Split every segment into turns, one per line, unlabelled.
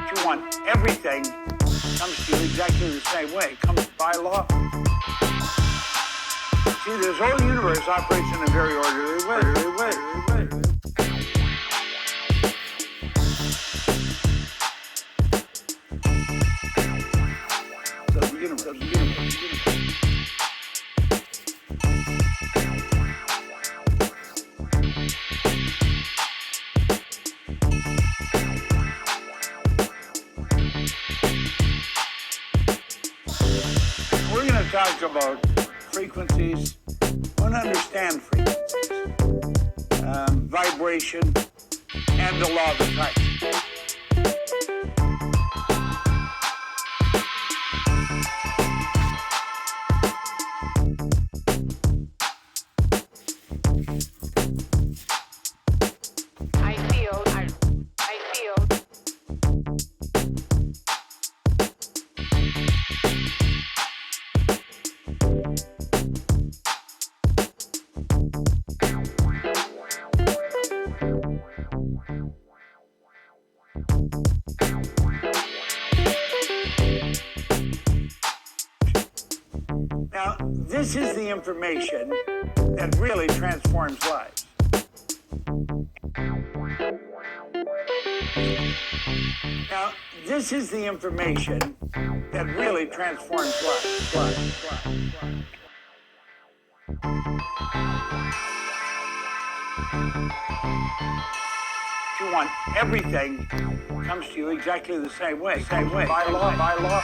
What you want, everything comes to you exactly the same way. It comes by law. See, this whole universe operates in a very orderly way. So the universe. We're going to talk about frequencies. I want to understand frequencies, vibration, and the law of attraction. Now, this is the information that really transforms lives. Now, this is the information that really transforms lives. You want everything comes to you exactly the same way. By law.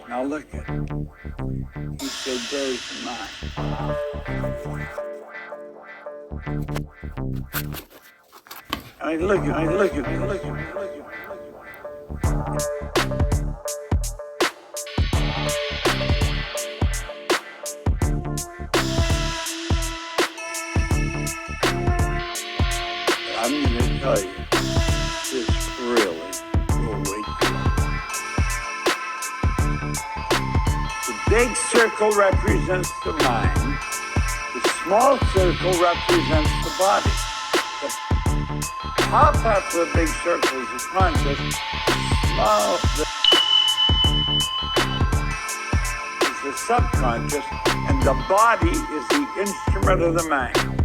Now look at it. He said days and mine. I mean, look at me. I'm going to tell you, this really will wake you up. The big circle represents the mind. The small circle represents the body. The top half of the big circle is the conscious. Is the subconscious, and the body is the instrument of the mind.